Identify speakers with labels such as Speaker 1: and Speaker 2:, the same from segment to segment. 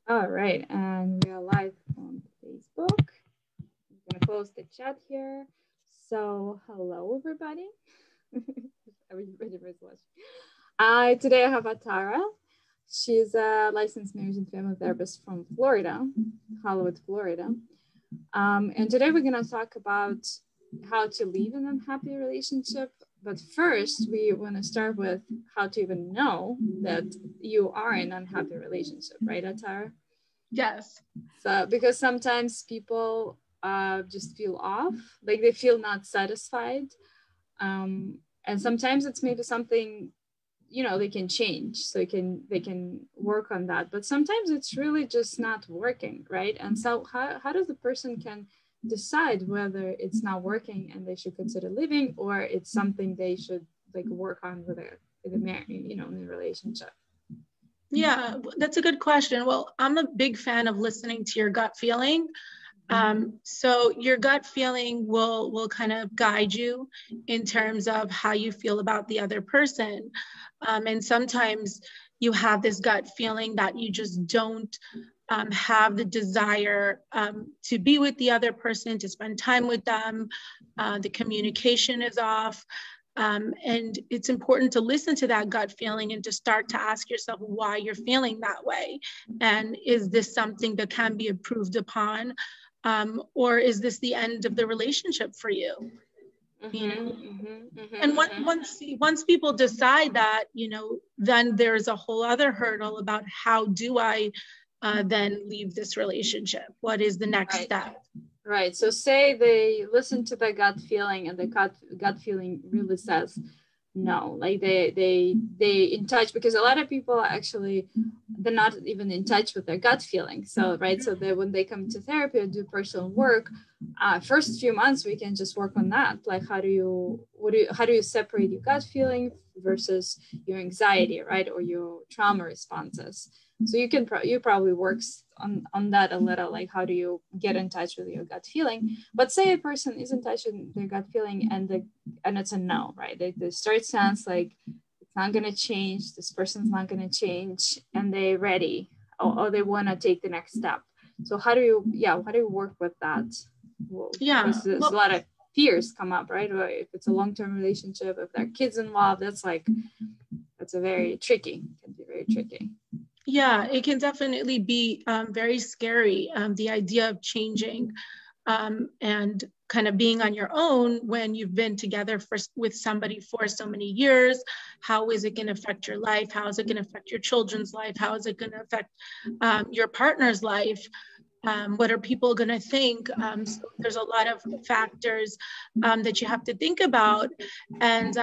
Speaker 1: All right, and we are live on Facebook. I'm gonna close the chat here. So, hello everybody. Everybody was watching. Today I have Atara. She's a licensed marriage and family therapist from Florida, Hollywood, Florida. And today we're gonna talk about how to leave an unhappy relationship. But first, we want to start with how to even know that you are in an unhappy relationship, right, Atara?
Speaker 2: Yes.
Speaker 1: So, because sometimes people just feel off, like they feel not satisfied. And sometimes it's maybe something, they can change. So they can work on that. But sometimes it's really just not working, right? And so how does the person can decide whether it's not working and they should consider leaving, or it's something they should like work on with a marriage, in a relationship?
Speaker 2: Yeah, that's a good question. Well, I'm a big fan of listening to your gut feeling. So your gut feeling will kind of guide you in terms of how you feel about the other person. And sometimes you have this gut feeling that you just don't have the desire to be with the other person, to spend time with them. The communication is off. And it's important to listen to that gut feeling and to start to ask yourself why you're feeling that way. And is this something that can be improved upon? Or is this the end of the relationship for you? And once people decide that, then there's a whole other hurdle about how do I then leave this relationship? What is the next step?
Speaker 1: Right. So say they listen to the gut feeling and the gut feeling really says no, like they in touch, because a lot of people actually, they're not even in touch with their gut feeling. So, right. So when they come to therapy or do personal work, first few months, we can just work on that. Like, how do you separate your gut feeling versus your anxiety, right? Or your trauma responses. So you probably works on that a little, like how do you get in touch with your gut feeling? But say a person is in touch with their gut feeling and it's a no, right? They start sense like it's not going to change, this person's not going to change, and they're ready, or they want to take the next step. So how do you work with that? There's a lot of fears come up, right? Or if it's a long-term relationship, if there are kids involved, that's a very tricky, can be very tricky.
Speaker 2: Yeah, it can definitely be very scary, the idea of changing and kind of being on your own when you've been together with somebody for so many years. How is it going to affect your life? How is it going to affect your children's life? How is it going to affect your partner's life? What are people going to think? So there's a lot of factors that you have to think about. And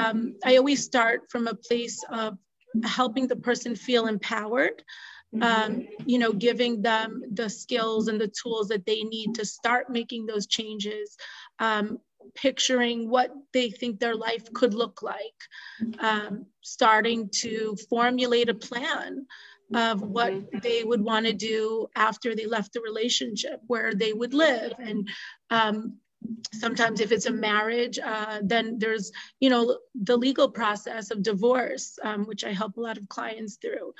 Speaker 2: I always start from a place of helping the person feel empowered, giving them the skills and the tools that they need to start making those changes, picturing what they think their life could look like, starting to formulate a plan of what they would want to do after they left the relationship, where they would live. And sometimes if it's a marriage, then there's, the legal process of divorce, which I help a lot of clients through.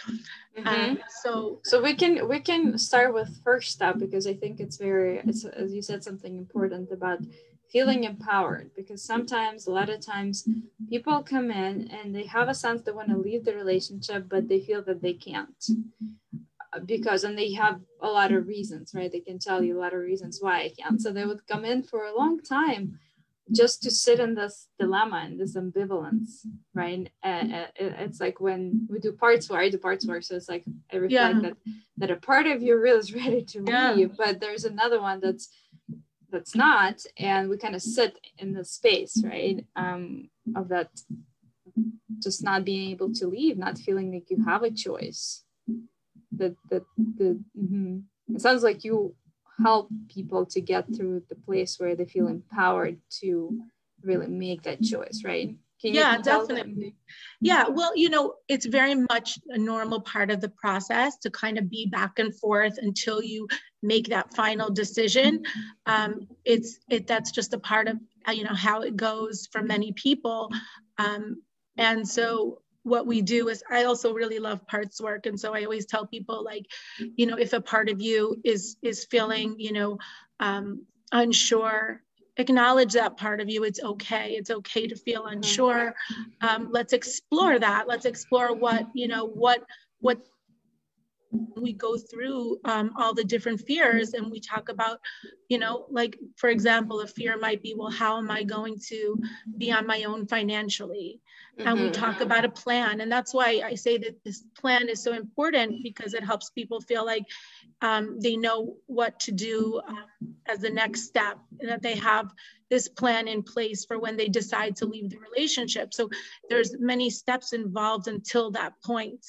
Speaker 2: So
Speaker 1: we can start with first step, because I think it's as you said, something important about feeling empowered, because a lot of times people come in and they have a sense they want to leave the relationship, but they feel that they can't. And they have a lot of reasons, right? They can tell you a lot of reasons why I can't. So they would come in for a long time just to sit in this dilemma and this ambivalence, right? It's like when we do parts work, I do parts work. So it's like I reflect that a part of you really is ready to leave, but there's another one that's not, and we kind of sit in the space, right? Of that, just not being able to leave, not feeling like you have a choice. It sounds like you help people to get through the place where they feel empowered to really make that choice, right?
Speaker 2: Definitely. Yeah, well, it's very much a normal part of the process to kind of be back and forth until you make that final decision. That's just a part of how it goes for many people. And so what we do is, I also really love parts work. And so I always tell people, like, you know, if a part of you is feeling, you know, unsure, acknowledge that part of you. It's okay. It's okay to feel unsure. Let's explore that. Let's explore what, you know, what we go through all the different fears, and we talk about, you know, like, for example, a fear might be, well, how am I going to be on my own financially? And we talk about a plan. And that's why I say that this plan is so important, because it helps people feel like they know what to do as the next step, and that they have this plan in place for when they decide to leave the relationship. So there's many steps involved until that point.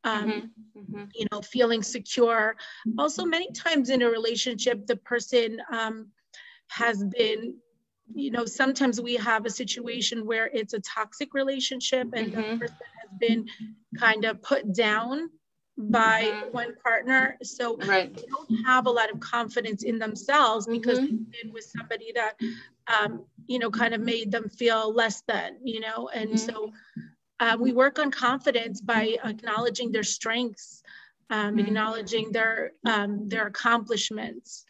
Speaker 2: You know, feeling secure. Also, many times in a relationship, the person has been, you know, sometimes we have a situation where it's a toxic relationship, and the person has been kind of put down by one partner. So they don't have a lot of confidence in themselves, because they've been with somebody that, you know, kind of made them feel less than, you know, and so we work on confidence by acknowledging their strengths, acknowledging their accomplishments.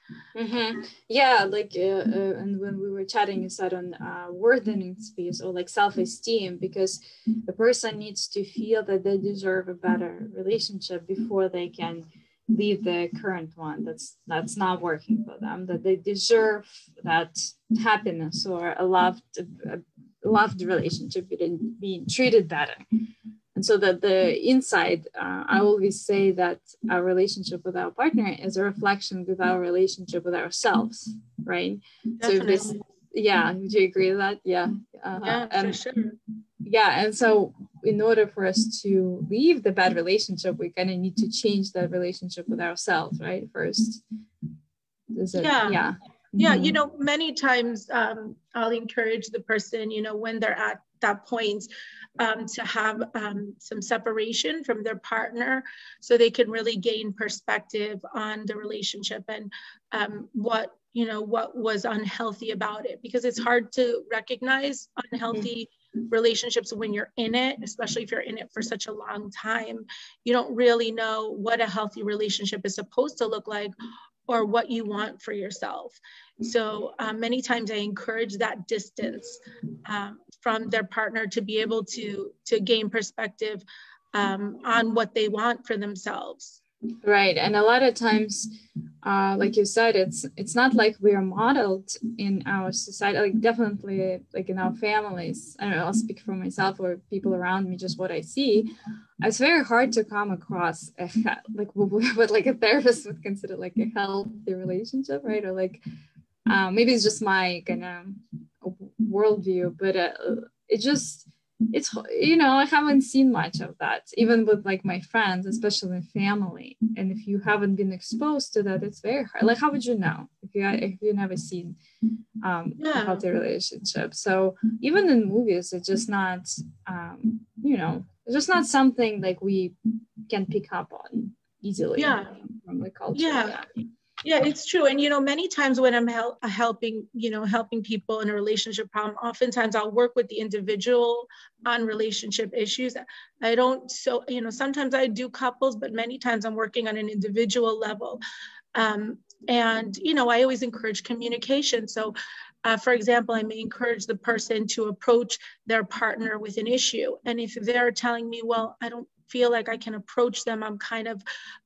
Speaker 1: Yeah, like and when we were chatting, you said on worthiness space, or like self-esteem, because the person needs to feel that they deserve a better relationship before they can leave the current one that's not working for them, that they deserve that happiness or a loved relationship, being treated better. And so that the inside, I always say that our relationship with our partner is a reflection with our relationship with ourselves, right?
Speaker 2: Definitely.
Speaker 1: So would you agree with that? Yeah,
Speaker 2: for sure.
Speaker 1: Yeah, and so in order for us to leave the bad relationship, we kind of need to change that relationship with ourselves, right? First.
Speaker 2: Yeah, you know, many times I'll encourage the person, you know, when they're at that point, to have some separation from their partner, so they can really gain perspective on the relationship and what was unhealthy about it, because it's hard to recognize unhealthy relationships when you're in it, especially if you're in it for such a long time. You don't really know what a healthy relationship is supposed to look like, or what you want for yourself. So many times I encourage that distance from their partner, to be able to gain perspective on what they want for themselves.
Speaker 1: Right. And a lot of times, like you said, it's not like we are modeled in our society, like definitely like in our families. I don't know, I'll speak for myself or people around me, just what I see. It's very hard to come across like what like a therapist would consider like a healthy relationship, right? Or like maybe it's just my kind of worldview, but it's, you know, I haven't seen much of that, even with like my friends, especially family. And if you haven't been exposed to that, it's very hard. Like, how would you know if you never seen a healthy relationship? So even in movies, it's just not, you know, it's just not something like we can pick up on easily from the culture.
Speaker 2: Yeah, it's true. And, you know, many times when I'm helping people in a relationship problem, oftentimes I'll work with the individual on relationship issues. I don't, so, you know, sometimes I do couples, but many times I'm working on an individual level. And, you know, I always encourage communication. So, for example, I may encourage the person to approach their partner with an issue. And if they're telling me, well, I don't feel like I can approach them, I'm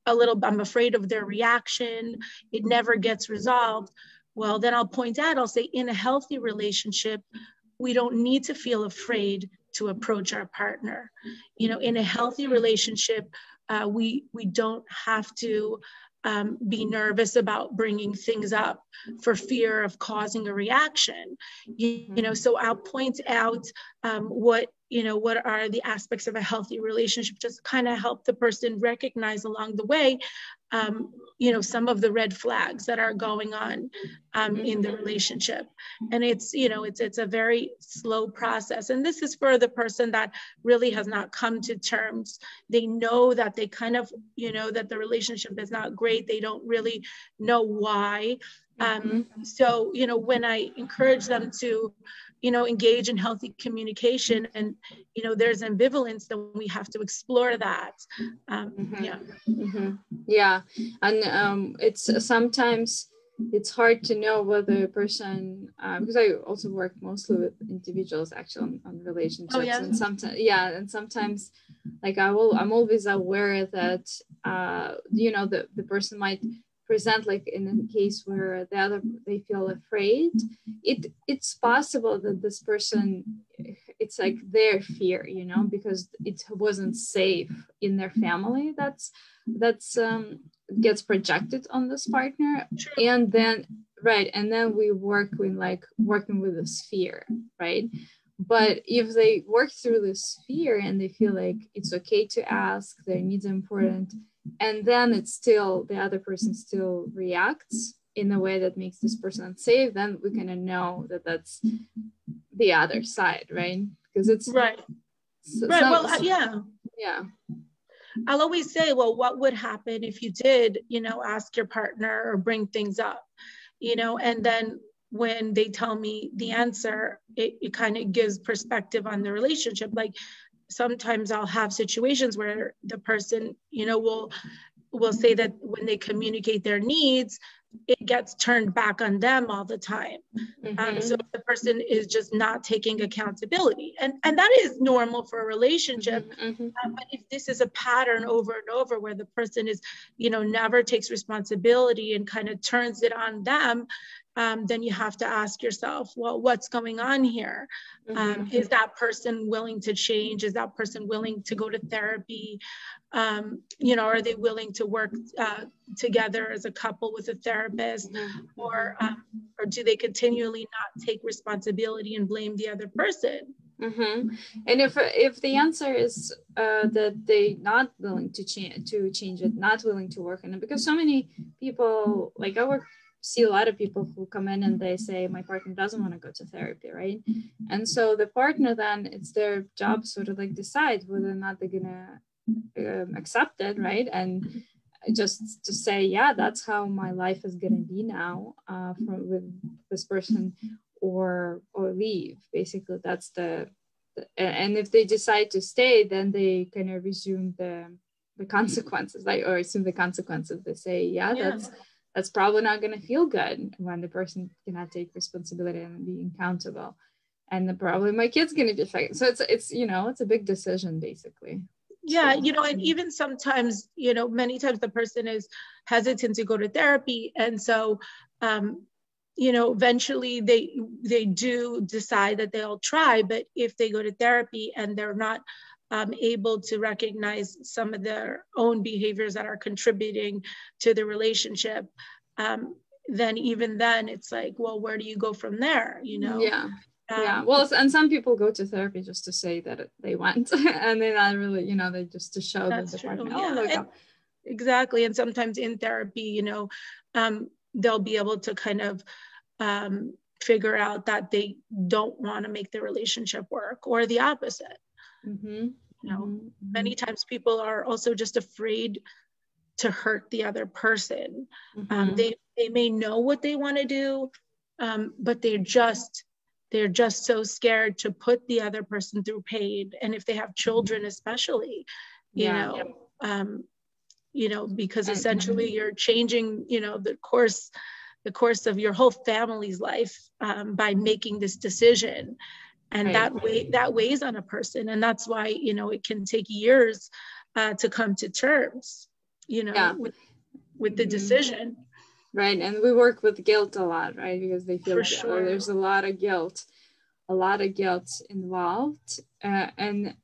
Speaker 2: I'm afraid of their reaction, it never gets resolved. Well, then I'll point out, I'll say, in a healthy relationship, we don't need to feel afraid to approach our partner. You know, in a healthy relationship, we don't have to be nervous about bringing things up for fear of causing a reaction. You know, so I'll point out what are the aspects of a healthy relationship, just kind of help the person recognize along the way some of the red flags that are going on in the relationship. And it's a very slow process. And this is for the person that really has not come to terms. They know that they kind of, that the relationship is not great. They don't really know why. So, when I encourage them to, engage in healthy communication and, there's ambivalence, then we have to explore that.
Speaker 1: Yeah. And it's sometimes it's hard to know whether a person, because I also work mostly with individuals actually on relationships. Oh, yeah. And sometimes like I'm always aware that, the person might present like in a case where they feel afraid. It's possible that this person, it's like their fear, because it wasn't safe in their family. That's gets projected on this partner. True. And then we working with this fear, right? But if they work through this fear and they feel like it's okay to ask, their needs are important, and then it's still, the other person still reacts in a way that makes this person unsafe, then we kind of know that that's the other side, right? Because it's
Speaker 2: right. Yeah. I'll always say, well, what would happen if you did, ask your partner or bring things up, and then when they tell me the answer, it kind of gives perspective on the relationship. Like sometimes I'll have situations where the person, will say that when they communicate their needs, it gets turned back on them all the time. So the person is just not taking accountability. And that is normal for a relationship. But if this is a pattern over and over where the person is, never takes responsibility and kind of turns it on them, then you have to ask yourself, well, what's going on here? Is that person willing to change? Is that person willing to go to therapy? Are they willing to work together as a couple with a therapist, or do they continually not take responsibility and blame the other person?
Speaker 1: And if the answer is that they not willing to change it, not willing to work on it, because so many people, like see a lot of people who come in and they say, my partner doesn't want to go to therapy, right? And so the partner, then it's their job sort of like decide whether or not they're gonna accept it, right? And just to say, yeah, that's how my life is gonna be now with this person, or leave. Basically, that's and if they decide to stay, then they kind of resume the consequences, or assume the consequences. They say, yeah. That's probably not going to feel good when the person cannot take responsibility and be accountable, and then probably my kid's going to be affected. So it's it's a big decision, basically.
Speaker 2: Yeah, and even sometimes, many times the person is hesitant to go to therapy, and so eventually they do decide that they'll try. But if they go to therapy and they're not able to recognize some of their own behaviors that are contributing to the relationship, then it's like, well, where do you go from there?
Speaker 1: Well, and some people go to therapy just to say that they went, and they're not really, they just to show that the partner.
Speaker 2: Exactly. And sometimes in therapy, they'll be able to kind of figure out that they don't want to make the relationship work, or the opposite. Many times people are also just afraid to hurt the other person. They may know what they want to do, but they're just so scared to put the other person through pain. And if they have children, especially, because essentially you're changing, the course of your whole family's life by making this decision. And that weighs on a person. And that's why, it can take years to come to terms, with the decision.
Speaker 1: Right. And we work with guilt a lot, right? Because they feel there's a lot of guilt involved. And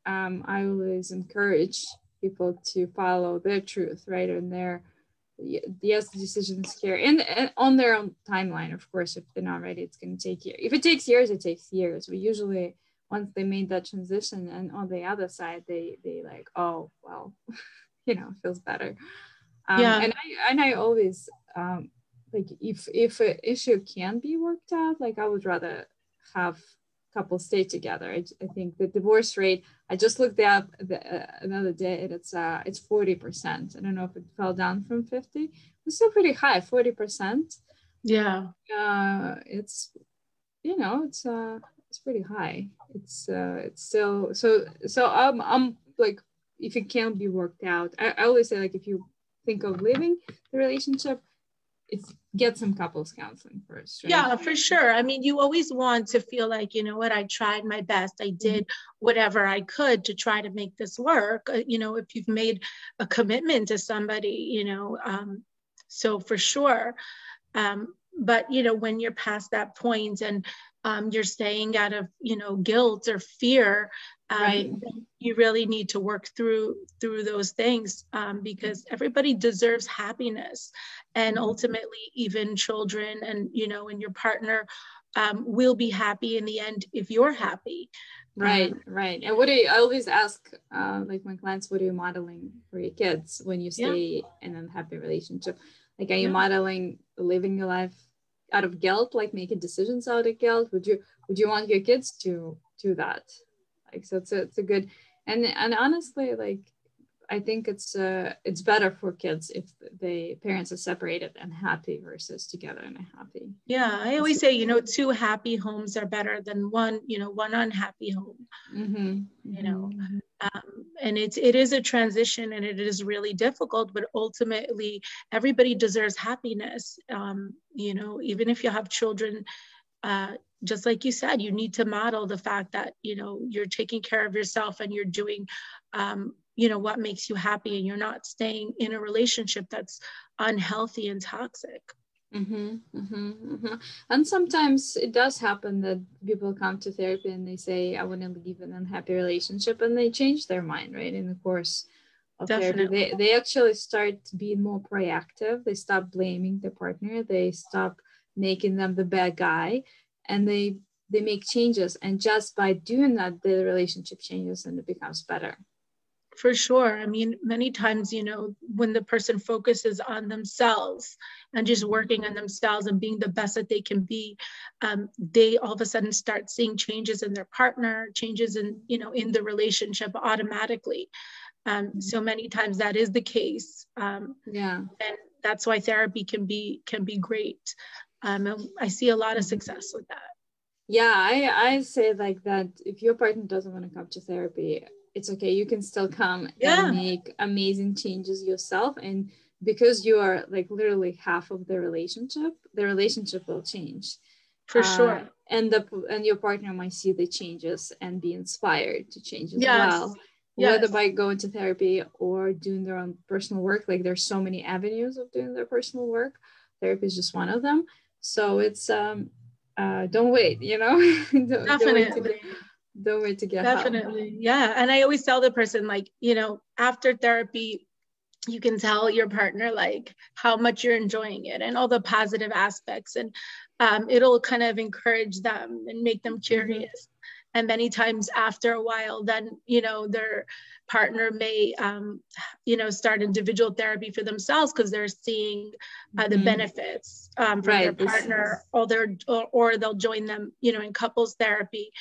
Speaker 1: I always encourage people to follow their truth, right? And yes, the decision is scary, and on their own timeline, of course. If they're not ready, it's going to take years. If it takes years, it takes years. We usually, once they made that transition and on the other side, they like, oh, well, feels better.
Speaker 2: Yeah.
Speaker 1: And I always like if an issue can be worked out, like I would rather have couples stay together. I think the divorce rate, I just looked up another day, and it's 40%. I don't know if it fell down from 50. It's still pretty high, 40%.
Speaker 2: Yeah.
Speaker 1: It's it's pretty high. It's still so I'm like, if it can be worked out, I always say, like, if you think of leaving the relationship, it's get some couples counseling first, right?
Speaker 2: Yeah, for sure. I mean, you always want to feel like, you know what, I tried my best. I did whatever I could to try to make this work. If you've made a commitment to somebody, so for sure. But, when you're past that point and you're staying out of, guilt or fear,
Speaker 1: Right.
Speaker 2: you really need to work through those things, because everybody deserves happiness, and ultimately even children and and your partner will be happy in the end if you're happy.
Speaker 1: Right. And what do you, I always ask like my clients, what are you modeling for your kids when you stay in an unhappy relationship? Like, are you modeling living your life out of guilt, like making decisions out of guilt? Would you want your kids to do that? Like, so it's a good, and honestly, like, I think it's better for kids if the parents are separated and happy versus together and happy.
Speaker 2: Yeah, I always say, two happy homes are better than one unhappy home. And it is a transition, and it is really difficult, but ultimately everybody deserves happiness. Even if you have children, just like you said, you need to model the fact that, you're taking care of yourself and you're doing, what makes you happy, and you're not staying in a relationship that's unhealthy and toxic.
Speaker 1: And sometimes it does happen that people come to therapy and they say, I want to leave an unhappy relationship, and they change their mind, right? In the course of therapy, they actually start being more proactive. They stop blaming the partner. They stop making them the bad guy, and they make changes. And just by doing that, the relationship changes and it becomes better.
Speaker 2: For sure. I mean, many times, when the person focuses on themselves and just working on themselves and being the best that they can be, they all of a sudden start seeing changes in their partner, changes in, in the relationship automatically. So many times that is the case. And that's why therapy can be great. And I see a lot of success with that.
Speaker 1: Yeah, I say like that. If your partner doesn't want to come to therapy, it's okay. You can still come and make amazing changes yourself. And because you are like literally half of the relationship will change.
Speaker 2: For sure.
Speaker 1: And your partner might see the changes and be inspired to change as well. Whether by going to therapy or doing their own personal work. Like, there's so many avenues of doing their personal work. Therapy is just one of them. So it's don't wait,
Speaker 2: Definitely.
Speaker 1: Don't wait to get
Speaker 2: Definitely.
Speaker 1: help.
Speaker 2: Yeah. And I always tell the person, like, after therapy, you can tell your partner like how much you're enjoying it and all the positive aspects, and it'll kind of encourage them and make them curious. And many times after a while, then, their partner may, start individual therapy for themselves because they're seeing the benefits from their partner, or they'll join them, in couples therapy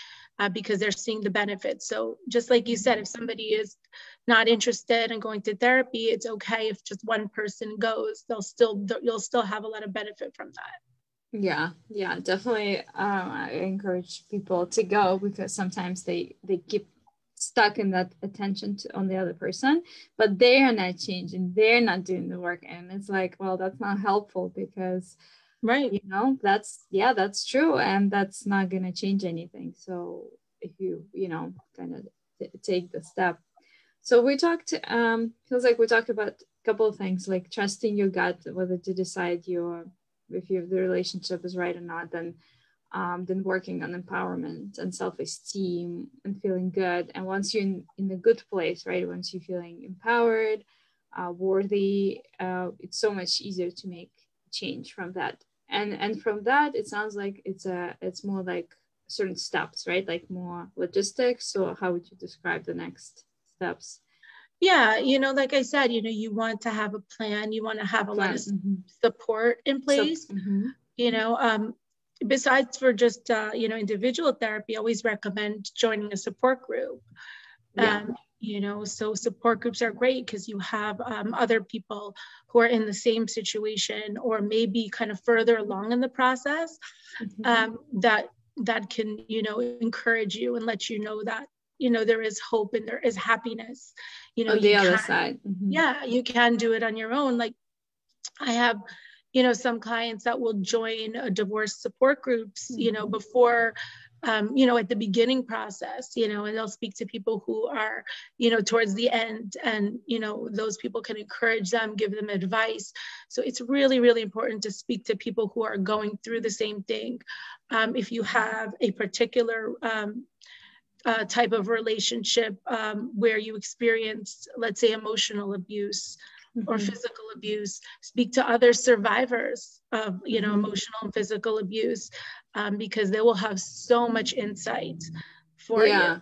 Speaker 2: because they're seeing the benefits. So just like you said, if somebody is not interested in going to therapy, it's okay if just one person goes. You'll still have a lot of benefit from that.
Speaker 1: Yeah, definitely. I encourage people to go because sometimes they keep stuck in that attention on the other person, but they are not changing. They're not doing the work, and it's like, well, that's not helpful because, that's true, and that's not gonna change anything. So if you kind of take the step. So we talked. Feels like we talked about a couple of things, like trusting your gut, whether to decide if the relationship is right or not, then working on empowerment and self-esteem and feeling good. And once you're in a good place, right? Once you're feeling empowered, worthy, it's so much easier to make change from that. And from that, it sounds like it's more like certain steps, right? Like more logistics. So how would you describe the next steps?
Speaker 2: Yeah, like I said, you want to have a plan, you want to have a lot of support in place. Besides for just individual therapy, I always recommend joining a support group. So support groups are great because you have other people who are in the same situation or maybe kind of further along in the process, that can encourage you and let you know that there is hope and there is happiness.
Speaker 1: On the other side.
Speaker 2: Yeah, you can do it on your own. Like I have some clients that will join a divorce support groups before at the beginning process, and they'll speak to people who are, towards the end, and, those people can encourage them, give them advice. So it's really, really important to speak to people who are going through the same thing. If you have a particular type of relationship where you experience, let's say, emotional abuse or physical abuse, speak to other survivors of emotional and physical abuse, because they will have so much insight for you.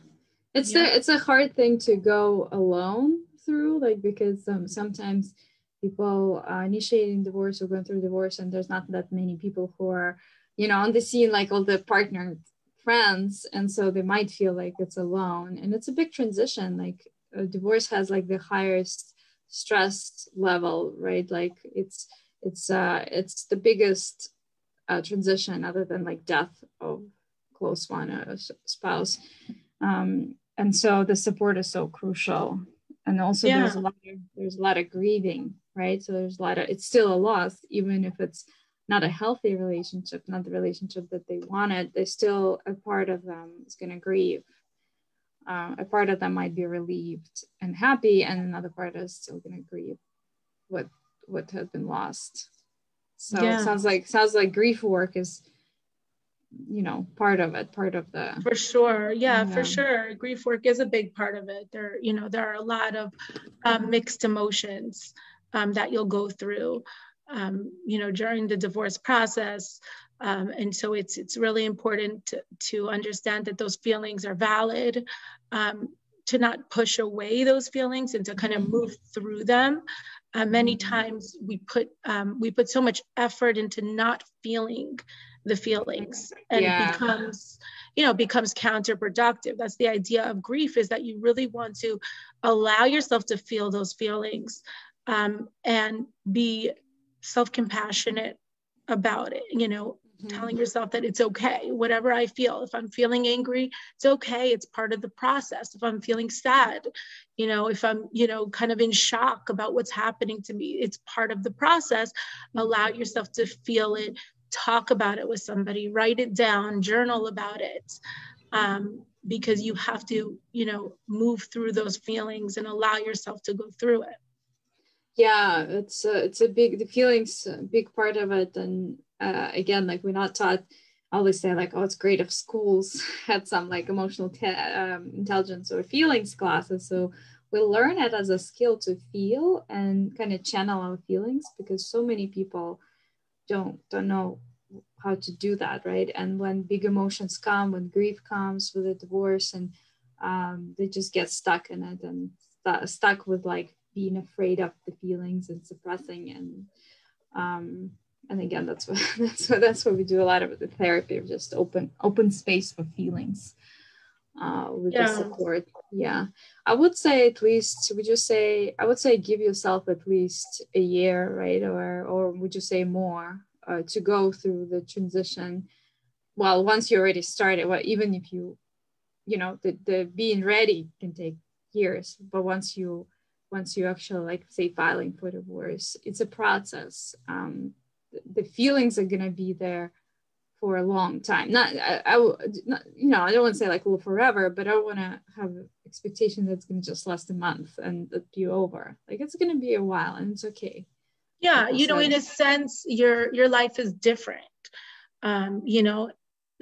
Speaker 1: It's a hard thing to go alone through, like, because sometimes people initiating divorce or going through divorce, and there's not that many people who are on the scene, like all the partner friends, and so they might feel like it's alone, and it's a big transition. Like divorce has like the highest stress level, right? Like it's the biggest transition other than like death of close one or spouse, and so the support is so crucial. And also there's a lot of grieving, right? So there's it's still a loss, even if it's not a healthy relationship, not the relationship that they wanted. There's still a part of them is going to grieve. A part of them might be relieved and happy, and another part is still going to grieve what has been lost. So it sounds like grief work is, part of it, part of the.
Speaker 2: For sure. Yeah, for sure. Grief work is a big part of it. There are a lot of mixed emotions that you'll go through, during the divorce process. And so it's really important to understand that those feelings are valid, to not push away those feelings and to kind of move through them. Many times we put so much effort into not feeling the feelings, and it becomes counterproductive. That's the idea of grief, is that you really want to allow yourself to feel those feelings, and be self-compassionate about it, telling yourself that it's okay, whatever I feel. If I'm feeling angry, it's okay, it's part of the process. If I'm feeling sad, if I'm, kind of in shock about what's happening to me, it's part of the process. Allow yourself to feel it, talk about it with somebody, write it down, journal about it, because you have to, move through those feelings and allow yourself to go through it.
Speaker 1: Yeah, it's a the feelings, a big part of it. And again, like we're not taught. I always say like, oh, it's great if schools had some like emotional intelligence or feelings classes. So we learn it as a skill to feel and kind of channel our feelings, because so many people don't know how to do that, right? And when big emotions come, when grief comes with a divorce, and they just get stuck in it and stuck with like being afraid of the feelings and suppressing, and again, that's what we do a lot of the therapy, of just open space for feelings with the support. I would say at least, I would say give yourself at least a year, right? Or would you say more, to go through the transition? Well, once you already started, well, even if the being ready can take years, but once you actually, like, say, filing for divorce, it's a process. The feelings are gonna be there for a long time. I don't want to say like, well, forever, but I don't want to have an expectation that it's going to just last a month and be over. Like, it's going to be a while, and it's okay.
Speaker 2: Yeah, in a sense, your life is different.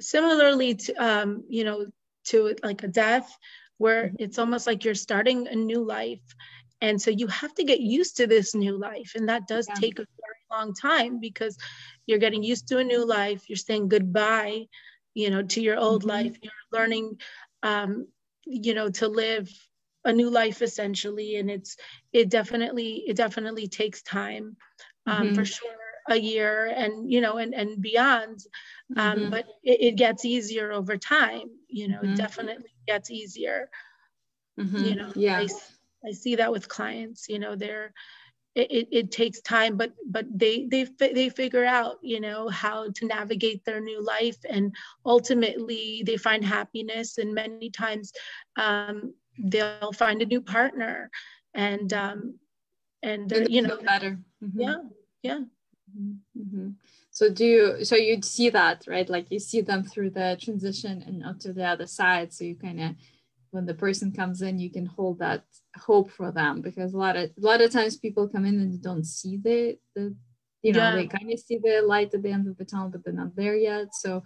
Speaker 2: Similarly to to like a death, where it's almost like you're starting a new life. And so you have to get used to this new life. And that does take a very long time, because you're getting used to a new life. You're saying goodbye, to your old life. You're learning, to live a new life essentially, and it definitely takes time, for sure, a year and and beyond, but it gets easier over time. It definitely gets easier.
Speaker 1: Yeah.
Speaker 2: I see that with clients. It takes time, but they figure out how to navigate their new life, and ultimately they find happiness, and many times they'll find a new partner, and
Speaker 1: feel better.
Speaker 2: yeah.
Speaker 1: So you'd see that, right? Like you see them through the transition and up to the other side. So you kind of, when the person comes in, you can hold that hope for them, because a lot of times people come in and they don't see they kind of see the light at the end of the tunnel, but they're not there yet. So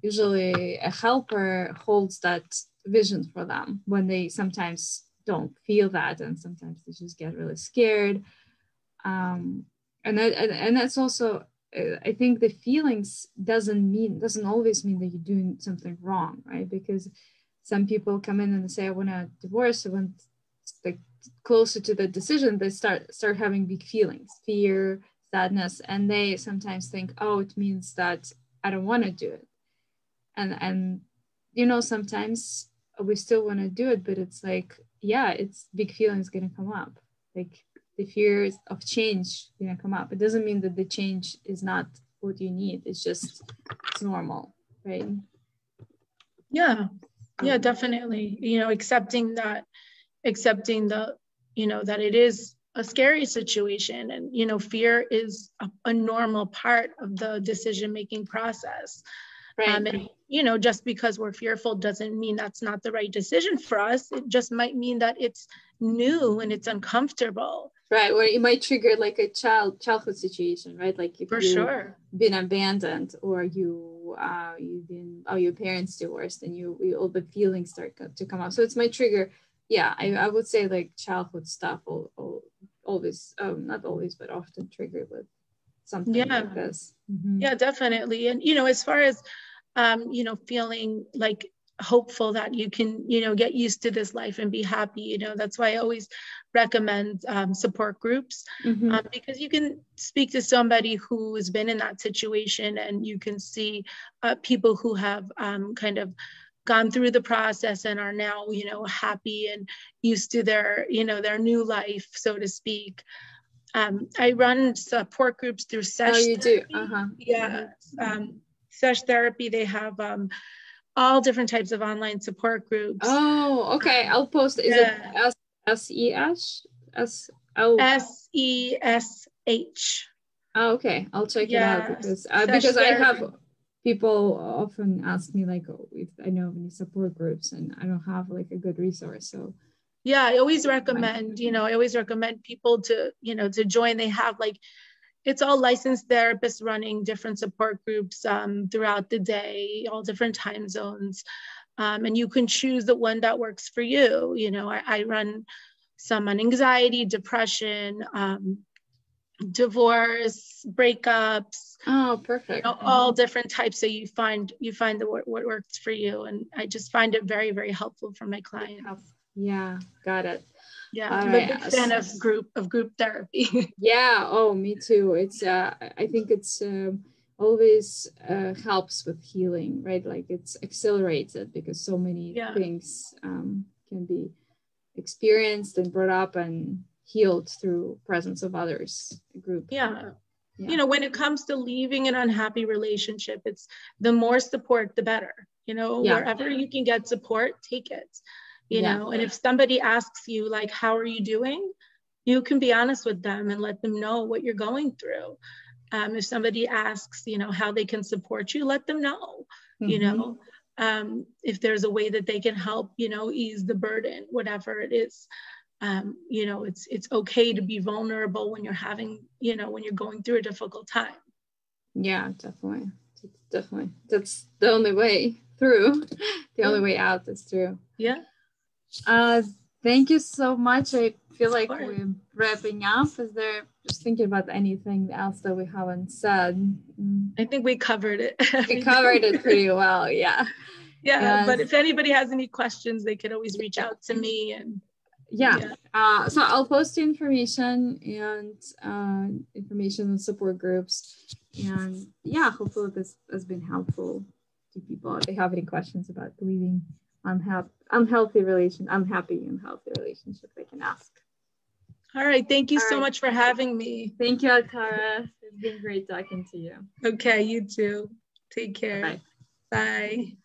Speaker 1: usually a helper holds that vision for them when they sometimes don't feel that, and sometimes they just get really scared. And that's also, I think the feelings doesn't always mean that you're doing something wrong, right? Because some people come in and they say, I want to divorce. So when like closer to the decision, they start having big feelings, fear, sadness, and they sometimes think, oh, it means that I don't want to do it. And sometimes we still want to do it, but it's like, yeah, it's big feelings going to come up. Like the fears of change going to come up. It doesn't mean that the change is not what you need. It's normal, right?
Speaker 2: Yeah, definitely. Accepting the that it is a scary situation, and fear is a normal part of the decision-making process.
Speaker 1: Right.
Speaker 2: And just because we're fearful doesn't mean that's not the right decision for us. It just might mean that it's new and it's uncomfortable.
Speaker 1: Right. Or it might trigger like a childhood situation, right? Like if you've been abandoned, or your parents divorced, and all the feelings start to come up. So it's my trigger. Yeah, I would say like childhood stuff always, not always, but often triggered with something like this.
Speaker 2: Yeah, definitely. And as far as feeling like hopeful that you can get used to this life and be happy, that's why I always recommend support groups, because you can speak to somebody who has been in that situation, and you can see people who have kind of gone through the process and are now happy and used to their their new life, so to speak. I run support groups through Sesh.
Speaker 1: Oh, you do?
Speaker 2: Yeah. Sesh Therapy, they have all different types of online support groups.
Speaker 1: Oh, okay. I'll post. Is it SESH?
Speaker 2: SESH.
Speaker 1: Oh, okay. I'll check it out, because I have people often ask me like, if I know of any support groups, and I don't have like a good resource. So
Speaker 2: yeah, I always recommend, people to, to join. They have it's all licensed therapists running different support groups throughout the day, all different time zones. And you can choose the one that works for you. I run some on anxiety, depression, divorce, breakups.
Speaker 1: Oh, perfect.
Speaker 2: All different types. So you find what works for you. And I just find it very, very helpful for my clients.
Speaker 1: Yeah, got it.
Speaker 2: Yeah, I'm a big fan of group therapy.
Speaker 1: Yeah, oh, me too. It's I think it's always helps with healing, right? Like it's accelerated, because so many things can be experienced and brought up and healed through presence of others, a group.
Speaker 2: Yeah. When it comes to leaving an unhappy relationship, it's the more support, the better. Wherever you can get support, take it. And if somebody asks you like, how are you doing? You can be honest with them and let them know what you're going through. If somebody asks, how they can support you, let them know, if there's a way that they can help, ease the burden, whatever it is. It's okay to be vulnerable when you're having, when you're going through a difficult time.
Speaker 1: Yeah, definitely. That's the only way through. The only way out is through.
Speaker 2: Yeah.
Speaker 1: Thank you so much. I feel like we're wrapping up. Is there, just thinking about anything else that we haven't said?
Speaker 2: I think we covered it.
Speaker 1: We covered it pretty well. Yeah.
Speaker 2: Yeah. But if anybody has any questions, they could always reach out to me. And
Speaker 1: So I'll post information and information on support groups, and hopefully this has been helpful to people. If they have any questions about leaving unhealthy relationship, they can ask.
Speaker 2: All right, thank you so much for having me.
Speaker 1: Thank you, Atara. It's been great talking to you.
Speaker 2: Okay, you too. Take care.
Speaker 1: Bye.
Speaker 2: Bye.